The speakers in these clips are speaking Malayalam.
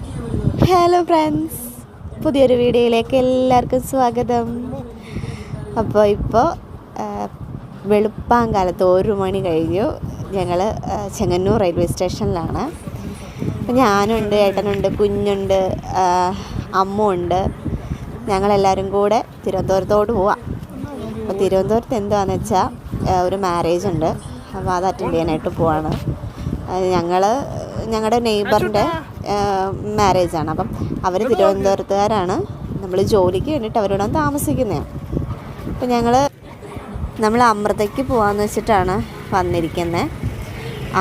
ഹലോ ഫ്രണ്ട്സ്, പുതിയൊരു വീഡിയോയിലേക്ക് എല്ലാവർക്കും സ്വാഗതം. ഇപ്പോൾ വെളുപ്പാങ്കാലത്ത് 1 മണി കഴിഞ്ഞു. ഞങ്ങൾ ചെങ്ങന്നൂർ റെയിൽവേ സ്റ്റേഷനിലാണ്. അപ്പോൾ ഞാനുണ്ട്, ഏട്ടനുണ്ട്, കുഞ്ഞുണ്ട്, അമ്മുണ്ട്. ഞങ്ങളെല്ലാവരും കൂടെ തിരുവനന്തപുരത്തോട്ട് പോവാം. അപ്പോൾ തിരുവനന്തപുരത്ത് എന്താണെന്ന് വെച്ചാൽ ഒരു മാരേജ് ഉണ്ട്. അപ്പോൾ അത് അറ്റൻഡ് ചെയ്യാനായിട്ട് പോവാണ്. ഞങ്ങളുടെ നെയ്ബറിൻ്റെ മാരേജാണ്. അപ്പം അവർ തിരുവനന്തപുരത്തുകാരാണ്. നമ്മൾ ജോലിക്ക് വേണ്ടിയിട്ട് അവരോട് താമസിക്കുന്നതാണ്. അപ്പം നമ്മൾ അമൃതയ്ക്ക് പോകാമെന്ന് വെച്ചിട്ടാണ് വന്നിരിക്കുന്നത്.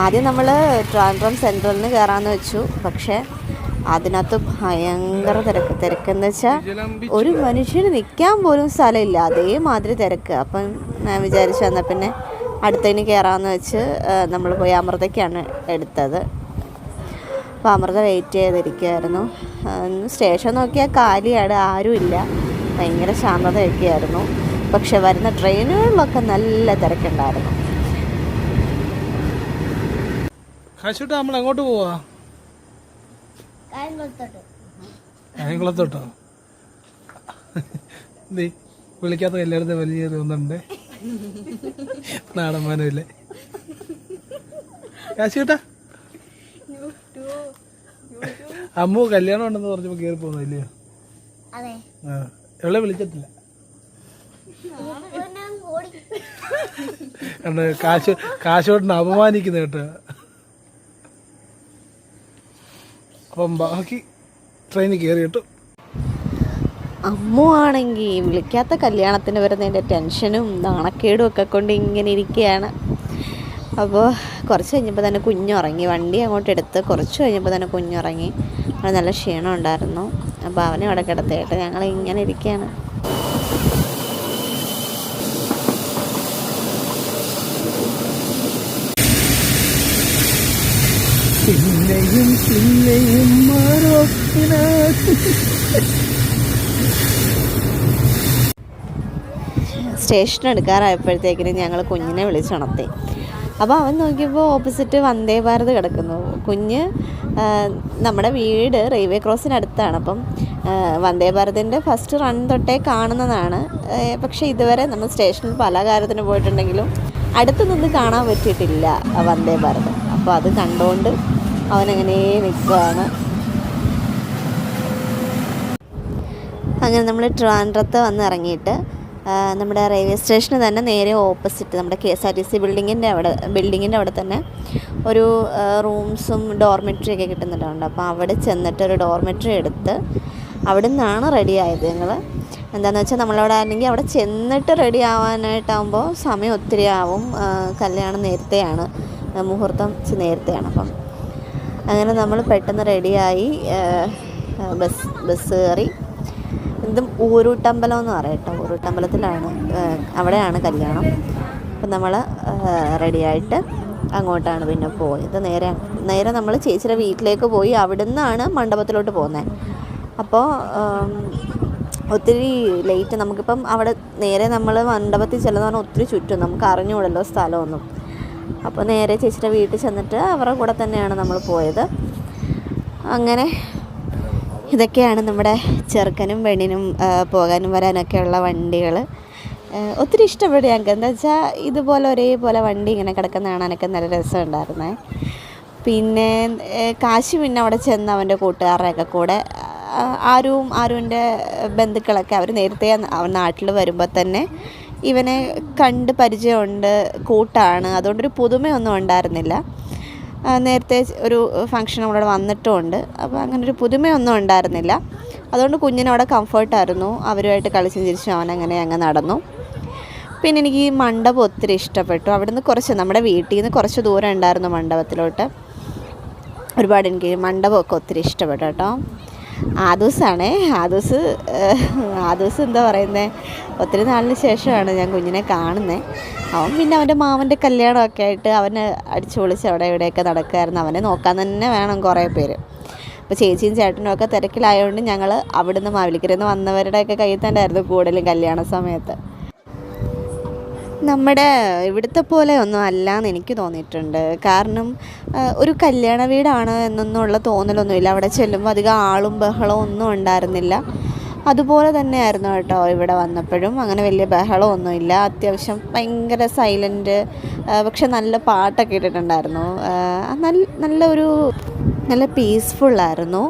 ആദ്യം നമ്മൾ ട്രിവാൻഡ്രം സെൻട്രലിൽ നിന്ന് കയറാമെന്ന് വെച്ചു. പക്ഷേ അതിനകത്ത് ഭയങ്കര തിരക്കെന്ന് വെച്ചാൽ ഒരു മനുഷ്യന് നിൽക്കാൻ പോലും സ്ഥലമില്ല, അതേമാതിരി തിരക്ക്. അപ്പം ഞാൻ വിചാരിച്ചു എന്നാൽ പിന്നെ അടുത്തതിന് കയറാമെന്ന് വെച്ച് നമ്മൾ പോയി അമൃതയ്ക്കാണ് എടുത്തത്. അപ്പോൾ അമൃത വെയിറ്റ് ചെയ്തിരിക്കുകയായിരുന്നു. സ്റ്റേഷൻ നോക്കിയാൽ കാലിയാണ്, ആരുമില്ല, ഭയങ്കര ശാന്തതയൊക്കെയായിരുന്നു. പക്ഷെ വരുന്ന ട്രെയിനുകളിലൊക്കെ നല്ല തിരക്കുണ്ടായിരുന്നു. നമ്മൾ എങ്ങോട്ട് പോവാ? കായംകുളത്തോട്ടോ? വിളിക്കാത്ത എല്ലായിടത്തും വലിയ തോന്നുന്നുണ്ട്. നാടന്മാനല്ലേ കാശിട്ടാ? അമ്മു കല്യാണം ഉണ്ടെന്ന് പറഞ്ഞപ്പോ കേറി പോന്നില്ലയോ? എവിടെ വിളിച്ചിട്ടില്ല. കാശോട്ടിനെ അപമാനിക്കുന്ന കേട്ടോ. അപ്പം ബാക്കി ട്രെയിനിൽ കയറിയിട്ടു. അമ്മു ആണെങ്കിൽ വിളിക്കാത്ത കല്യാണത്തിന് വരുന്നതിൻ്റെ ടെൻഷനും നാണക്കേടും ഒക്കെ കൊണ്ട് ഇങ്ങനെ ഇരിക്കുകയാണ്. അപ്പോൾ കുറച്ച് കഴിഞ്ഞപ്പോൾ തന്നെ കുഞ്ഞുറങ്ങി. വണ്ടി അങ്ങോട്ട് എടുത്ത് കുറച്ച് കഴിഞ്ഞപ്പോൾ തന്നെ കുഞ്ഞുറങ്ങി. അവിടെ നല്ല ക്ഷീണം ഉണ്ടായിരുന്നു. അപ്പോൾ അവനെ അവിടെ കിടത്തിയിട്ട് ഞങ്ങൾ ഇങ്ങനെ ഇരിക്കുകയാണ്. സ്റ്റേഷൻ എടുക്കാറായപ്പോഴത്തേക്കിനും ഞങ്ങൾ കുഞ്ഞിനെ വിളിച്ചുണർത്തി. അപ്പോൾ അവൻ നോക്കിയപ്പോൾ ഓപ്പോസിറ്റ് വന്ദേ ഭാരത് കിടക്കുന്നു. കുഞ്ഞ് നമ്മുടെ വീട് റെയിൽവേ ക്രോസിനടുത്താണ്. അപ്പം വന്ദേ ഭാരതിൻ്റെ ഫസ്റ്റ് റൺ തൊട്ടേ കാണുന്നതാണ്. പക്ഷേ ഇതുവരെ നമ്മൾ സ്റ്റേഷനിൽ പല കാര്യത്തിന് പോയിട്ടുണ്ടെങ്കിലും അടുത്ത് നിന്ന് കാണാൻ പറ്റിയിട്ടില്ല വന്ദേ ഭാരത്. അപ്പോൾ അത് കണ്ടുകൊണ്ട് അവനങ്ങനെ നിൽക്കുകയാണ്. അങ്ങനെ നമ്മൾ ട്രിവാൻഡ്രത്ത് വന്ന് ഇറങ്ങിയിട്ട് നമ്മുടെ റെയിൽവേ സ്റ്റേഷന് തന്നെ നേരെ ഓപ്പോസിറ്റ് നമ്മുടെ KSRTC ബിൽഡിങ്ങിൻ്റെ അവിടെ തന്നെ ഒരു റൂംസും ഡോർമെട്രി ഒക്കെ കിട്ടുന്നുണ്ട്. അപ്പോൾ അവിടെ ചെന്നിട്ട് ഒരു ഡോർമെട്രി എടുത്ത് അവിടെ നിന്നാണ് റെഡി ആയത് ഞങ്ങൾ. എന്താണെന്ന് വെച്ചാൽ നമ്മളവിടെ ആണെങ്കിൽ അവിടെ ചെന്നിട്ട് റെഡി ആവാനായിട്ടാകുമ്പോൾ സമയം ഒത്തിരി ആവും. കല്യാണം നേരത്തെയാണ്, മുഹൂർത്തം നേരത്തെയാണ്. അപ്പം അങ്ങനെ നമ്മൾ പെട്ടെന്ന് റെഡിയായി ബസ് കയറി. ഇതും ഊരൂട്ടമ്പലം എന്ന് പറയട്ടോ, ഊരൂട്ടമ്പലത്തിലാണ്, അവിടെയാണ് കല്യാണം. അപ്പം നമ്മൾ റെഡിയായിട്ട് അങ്ങോട്ടാണ് പിന്നെ പോയത്. നേരെ നമ്മൾ ചേച്ചിയുടെ വീട്ടിലേക്ക് പോയി അവിടെ നിന്നാണ് മണ്ഡപത്തിലോട്ട് പോകുന്നത്. അപ്പോൾ ഒത്തിരി ലേറ്റ്. നമുക്കിപ്പം അവിടെ നേരെ നമ്മൾ മണ്ഡപത്തിൽ ചെല്ലുന്ന പറഞ്ഞാൽ ഒത്തിരി ചുറ്റും, നമുക്ക് അറിഞ്ഞുകൂടല്ലോ സ്ഥലമൊന്നും. അപ്പോൾ നേരെ ചേച്ചിയുടെ വീട്ടിൽ ചെന്നിട്ട് അവരുടെ കൂടെ തന്നെയാണ് നമ്മൾ പോയത്. അങ്ങനെ ഇതൊക്കെയാണ് നമ്മുടെ ചെറുക്കനും പെണ്ണിനും പോകാനും വരാനൊക്കെയുള്ള വണ്ടികൾ. ഒത്തിരി ഇഷ്ടപ്പെടും ഞങ്ങൾക്ക്. എന്താ വെച്ചാൽ ഇതുപോലെ ഒരേപോലെ വണ്ടി ഇങ്ങനെ കിടക്കുന്ന കാണാനൊക്കെ നല്ല രസമുണ്ടായിരുന്നേ. പിന്നെ കാശി പിന്നെ അവിടെ ചെന്ന് അവൻ്റെ കൂട്ടുകാരുടെയൊക്കെ കൂടെ ആരുവിൻ്റെ ബന്ധുക്കളൊക്കെ അവർ നേരത്തെ അവൻ നാട്ടിൽ വരുമ്പോൾ തന്നെ ഇവനെ കണ്ട് പരിചയമുണ്ട്, കൂട്ടാണ്. അതുകൊണ്ടൊരു പുതുമയൊന്നും ഉണ്ടായിരുന്നില്ല. നേരത്തെ ഒരു ഫംഗ്ഷൻ നമ്മളവിടെ വന്നിട്ടുമുണ്ട്. അപ്പോൾ അങ്ങനെ ഒരു പുതുമയൊന്നും ഉണ്ടായിരുന്നില്ല. അതുകൊണ്ട് കുഞ്ഞിനവിടെ കംഫർട്ടായിരുന്നു. അവരുമായിട്ട് കളിച്ചും ചിരിച്ചും അവനങ്ങനെ അങ്ങ് നടന്നു. പിന്നെ എനിക്ക് ഈ മണ്ഡപം ഒത്തിരി ഇഷ്ടപ്പെട്ടു. അവിടുന്ന് നമ്മുടെ വീട്ടിൽ നിന്ന് കുറച്ച് ദൂരം ഉണ്ടായിരുന്നു മണ്ഡപത്തിലോട്ട്. ഒരുപാട് എനിക്ക് മണ്ഡപമൊക്കെ ഒത്തിരി ഇഷ്ടപ്പെട്ടു കേട്ടോ. ആദൂസ് എന്താ പറയുന്നത്, ഒത്തിരി നാളിന് ശേഷമാണ് ഞാൻ കുഞ്ഞിനെ കാണുന്നത്. അവൻ പിന്നെ അവൻ്റെ മാമൻ്റെ കല്യാണമൊക്കെ ആയിട്ട് അവന് അടിച്ചു പൊളിച്ച് അവിടെ ഇവിടെയൊക്കെ നടക്കുമായിരുന്നു. അവനെ നോക്കാൻ തന്നെ വേണം കുറേ പേര്. അപ്പോൾ ചേച്ചിയും ചേട്ടനും ഒക്കെ തിരക്കിലായതുകൊണ്ട് ഞങ്ങൾ അവിടുന്ന് മാവേലിക്കരയിൽ നിന്ന് വന്നവരുടെയൊക്കെ കയ്യിൽ തന്നെ ആയിരുന്നു കൂടുതലും കല്യാണ സമയത്ത്. നമ്മുടെ ഇവിടുത്തെ പോലെ ഒന്നും അല്ല എന്ന് എനിക്ക് തോന്നിയിട്ടുണ്ട്. കാരണം ഒരു കല്യാണ വീടാണ് എന്നൊന്നുള്ള തോന്നലൊന്നുമില്ല. അവിടെ ചെല്ലുമ്പോൾ അധികം ആളും ബഹളവും ഒന്നും ഉണ്ടായിരുന്നില്ല. അതുപോലെ തന്നെയായിരുന്നു കേട്ടോ ഇവിടെ വന്നപ്പോഴും. അങ്ങനെ വലിയ ബഹളമൊന്നുമില്ല. അത്യാവശ്യം ഭയങ്കര സൈലൻറ്റ്, പക്ഷെ നല്ല പാട്ടൊക്കെ ഇട്ടിട്ടുണ്ടായിരുന്നു. നല്ല പീസ്ഫുള്ളായിരുന്നു.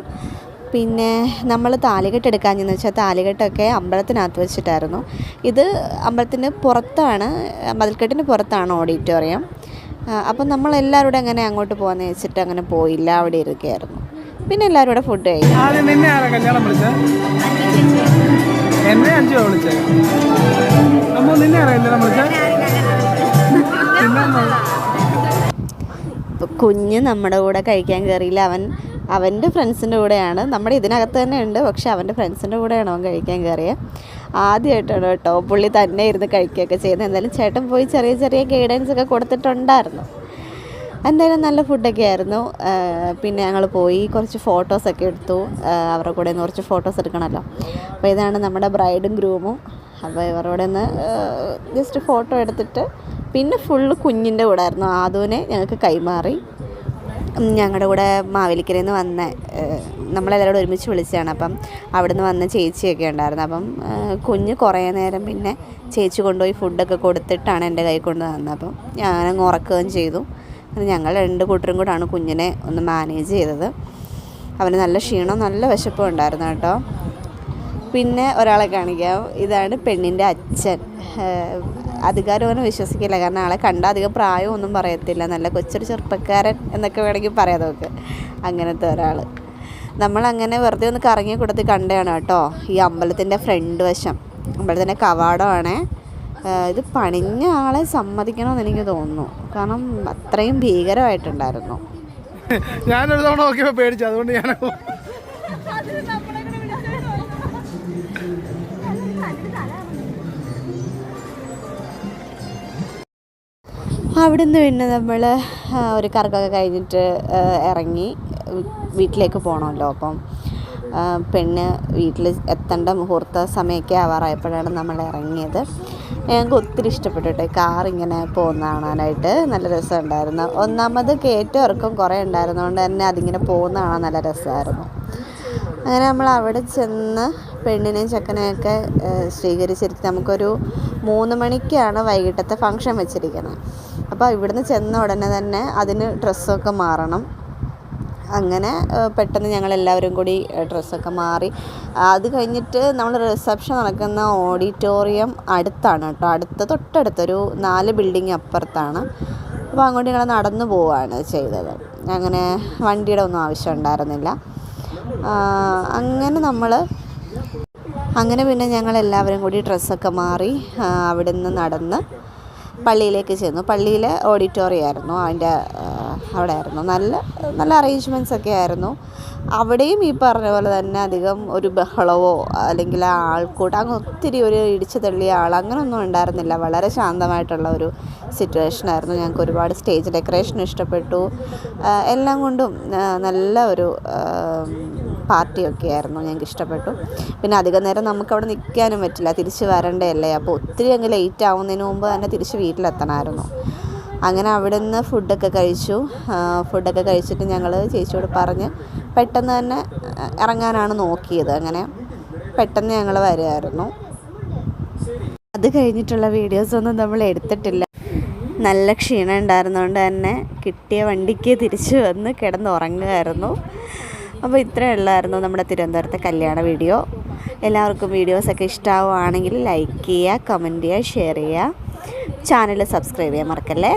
പിന്നെ നമ്മൾ താലികെട്ട് എടുക്കാഞ്ഞെന്ന് വെച്ചാൽ താലികെട്ടൊക്കെ അമ്പലത്തിനകത്ത് വെച്ചിട്ടായിരുന്നു. ഇത് അമ്പലത്തിന് പുറത്താണ്, മതിൽക്കെട്ടിന് പുറത്താണ് ഓഡിറ്റോറിയം. അപ്പം നമ്മളെല്ലാവരും അങ്ങനെ അങ്ങോട്ട് പോകാമെന്ന് വെച്ചിട്ട് അങ്ങനെ പോയില്ല, അവിടെ ഇരിക്കുകയായിരുന്നു. പിന്നെ എല്ലാവരും കൂടെ ഫുഡ് കഴിക്കും. നിന്നെ ആരാ കല്യാണം വിളിച്ചത്? എന്നെ അഞ്ചോ വിളിച്ചത്? അമ്മ നിന്നെ ആരാ കല്യാണം വിളിച്ചത്? കുഞ്ഞ് നമ്മുടെ കൂടെ കഴിക്കാൻ കയറിയില്ല. അവൻ്റെ ഫ്രണ്ട്സിൻ്റെ കൂടെയാണ്, നമ്മുടെ ഇതിനകത്ത് തന്നെ ഉണ്ട്, പക്ഷെ അവൻ്റെ ഫ്രണ്ട്സിൻ്റെ കൂടെയാണ് അവൻ കഴിക്കാൻ കയറിയത്. ആദ്യമായിട്ടാണ് കേട്ടോ പുള്ളി തന്നെ ഇരുന്ന് കഴിക്കുകയൊക്കെ ചെയ്യുന്നത്. എന്തായാലും ചേട്ടൻ പോയി ചെറിയ ചെറിയ ഗൈഡൻസ് ഒക്കെ കൊടുത്തിട്ടുണ്ടായിരുന്നു. എന്തായാലും നല്ല ഫുഡൊക്കെ ആയിരുന്നു. പിന്നെ ഞങ്ങൾ പോയി കുറച്ച് ഫോട്ടോസൊക്കെ എടുത്തു. അവരുടെ കൂടെ നിന്ന് കുറച്ച് ഫോട്ടോസ് എടുക്കണമല്ലോ. അപ്പോൾ ഇതാണ് നമ്മുടെ ബ്രൈഡും ഗ്രൂമും. അപ്പോൾ ഇവരുടെ നിന്ന് ജസ്റ്റ് ഫോട്ടോ എടുത്തിട്ട് പിന്നെ ഫുള്ള് കുഞ്ഞിൻ്റെ കൂടെ ആയിരുന്നു. ആദുവിനെ ഞങ്ങൾക്ക് കൈമാറി. ഞങ്ങളുടെ കൂടെ മാവേലിക്കരയിൽ നിന്ന് വന്ന നമ്മളെല്ലാവരും ഒരുമിച്ച് വിളിച്ചതാണ്. അപ്പം അവിടെ നിന്ന് വന്ന ചേച്ചിയൊക്കെ ഉണ്ടായിരുന്നു. അപ്പം കുഞ്ഞ് കുറേ നേരം പിന്നെ ചേച്ചി കൊണ്ടുപോയി ഫുഡൊക്കെ കൊടുത്തിട്ടാണ് എൻ്റെ കൈ കൊണ്ട് തന്നത്. അപ്പം ഞാനങ്ങ് ഉറക്കുകയും ചെയ്തു. ഞങ്ങൾ 2 കൂട്ടരും കൂടാണ് കുഞ്ഞിനെ ഒന്ന് മാനേജ് ചെയ്തത്. അവന് നല്ല ക്ഷീണം നല്ല വിശപ്പും ഉണ്ടായിരുന്നു കേട്ടോ. പിന്നെ ഒരാളെ കാണിക്കാം. ഇതാണ് പെണ്ണിൻ്റെ അച്ഛൻ. അധികാരം അവനെ വിശ്വസിക്കില്ല, കാരണം ആളെ കണ്ടാൽ അധികം പ്രായമൊന്നും പറയത്തില്ല. നല്ല കൊച്ചൊരു ചെറുപ്പക്കാരൻ എന്നൊക്കെ വേണമെങ്കിൽ പറയാം നമുക്ക്. അങ്ങനത്തെ ഒരാൾ. നമ്മളങ്ങനെ വെറുതെ ഒന്ന് കറങ്ങി കൊടുത്ത് കണ്ടതാണ് കേട്ടോ ഈ അമ്പലത്തിൻ്റെ ഫ്രണ്ട് വശം. അമ്പലത്തിൻ്റെ കവാടമാണേ. ഇത് പണിഞ്ഞ ആളെ സമ്മതിക്കണമെന്ന് എനിക്ക് തോന്നുന്നു, കാരണം അത്രയും ഭീകരമായിട്ടുണ്ടായിരുന്നു. ഞാനൊരു തവണ നോക്കിയപ്പോൾ പേടിച്ചു, അതുകൊണ്ട് ഞാൻ അവിടുന്ന് പിന്നെ നമ്മൾ ഒരു കറക്കമൊക്കെ കഴിഞ്ഞിട്ട് ഇറങ്ങി വീട്ടിലേക്ക് പോകണമല്ലോ. അപ്പം പെണ്ണ് വീട്ടിൽ എത്തേണ്ട മുഹൂർത്ത സമയമൊക്കെ ആവാറായപ്പോഴാണ് നമ്മൾ ഇറങ്ങിയത്. ഞങ്ങൾക്ക് ഒത്തിരി ഇഷ്ടപ്പെട്ടു കേട്ടോ കാറിങ്ങനെ പോകുന്ന കാണാനായിട്ട്. നല്ല രസമുണ്ടായിരുന്നു. ഒന്നാമത് കയറ്റം ഇറക്കം കുറേ ഉണ്ടായിരുന്നതുകൊണ്ട് തന്നെ അതിങ്ങനെ പോകുന്ന കാണാൻ നല്ല രസമായിരുന്നു. അങ്ങനെ നമ്മൾ അവിടെ ചെന്ന് പെണ്ണിനെയും ചെക്കനെയൊക്കെ സ്വീകരിച്ചിരിക്കും. നമുക്കൊരു 3 മണിക്കാണ് വൈകിട്ടത്തെ ഫംഗ്ഷൻ വെച്ചിരിക്കുന്നത്. അപ്പോൾ ഇവിടുന്ന് ചെന്ന ഉടനെ തന്നെ അതിന് ഡ്രസ്സൊക്കെ മാറണം. അങ്ങനെ പെട്ടെന്ന് ഞങ്ങളെല്ലാവരും കൂടി ഡ്രസ്സൊക്കെ മാറി. അത് കഴിഞ്ഞിട്ട് നമ്മൾ റിസപ്ഷൻ നടക്കുന്ന ഓഡിറ്റോറിയം അടുത്താണ് കേട്ടോ, തൊട്ടടുത്തൊരു 4 ബിൽഡിങ് അപ്പുറത്താണ്. അപ്പോൾ അങ്ങോട്ട് ഞങ്ങൾ നടന്നു പോവുകയാണ് ചെയ്തത്. അങ്ങനെ വണ്ടിയുടെ ഒന്നും ആവശ്യം ഉണ്ടായിരുന്നില്ല. അങ്ങനെ പിന്നെ ഞങ്ങളെല്ലാവരും കൂടി ഡ്രസ്സൊക്കെ മാറി അവിടെ നിന്ന് നടന്ന് പള്ളിയിലേക്ക് ചെന്നു. പള്ളിയിലെ ഓഡിറ്റോറിയം ആയിരുന്നു, അവിടെ ആയിരുന്നു. നല്ല അറേഞ്ച്മെൻറ്റ്സൊക്കെ ആയിരുന്നു. അവിടെയും ഈ പറഞ്ഞ പോലെ തന്നെ അധികം ഒരു ബഹളവോ അല്ലെങ്കിൽ ആൾക്കൂട്ടം അങ്ങ് ഒത്തിരി ഒരു ഇടിച്ചു തള്ളിയ അങ്ങനെയൊന്നും ഉണ്ടായിരുന്നില്ല. വളരെ ശാന്തമായിട്ടുള്ള ഒരു സിറ്റുവേഷനായിരുന്നു. ഞങ്ങൾക്ക് ഒരുപാട് സ്റ്റേജ് ഡെക്കറേഷൻ ഇഷ്ടപ്പെട്ടു. എല്ലാം കൊണ്ടും നല്ല ഒരു പാർട്ടിയൊക്കെ ആയിരുന്നു, ഞങ്ങൾക്ക് ഇഷ്ടപ്പെട്ടു. പിന്നെ അധികം നേരം നമുക്കവിടെ നിൽക്കാനും പറ്റില്ല, തിരിച്ച് വരണ്ടല്ലേ. അപ്പോൾ ഒത്തിരി അങ്ങ് ലേറ്റ് ആവുന്നതിന് മുമ്പ് തന്നെ തിരിച്ച് വീട്ടിലെത്തണമായിരുന്നു. അങ്ങനെ അവിടെ നിന്ന് ഫുഡൊക്കെ കഴിച്ചിട്ട് ഞങ്ങൾ ചേച്ചിയോട് പറഞ്ഞ് പെട്ടെന്ന് തന്നെ ഇറങ്ങാനാണ് നോക്കിയത്. അങ്ങനെ പെട്ടെന്ന് ഞങ്ങൾ വരുമായിരുന്നു. അത് കഴിഞ്ഞിട്ടുള്ള വീഡിയോസൊന്നും നമ്മൾ എടുത്തിട്ടില്ല. നല്ല ക്ഷീണം ഉണ്ടായിരുന്നതുകൊണ്ട് തന്നെ കിട്ടിയ വണ്ടിക്ക് തിരിച്ചു വന്ന് കിടന്നുറങ്ങുമായിരുന്നു. അപ്പോൾ ഇത്രയേ ഉള്ളായിരുന്നു നമ്മുടെ തിരുവനന്തപുരത്തെ കല്യാണ വീഡിയോ. എല്ലാവർക്കും വീഡിയോസൊക്കെ ഇഷ്ടമാവുകയാണെങ്കിൽ ലൈക്ക് ചെയ്യുക, കമൻറ്റ് ചെയ്യുക, ഷെയർ ചെയ്യുക. ചാനൽ സബ്സ്ക്രൈബ് ചെയ്യാൻ മറക്കല്ലേ.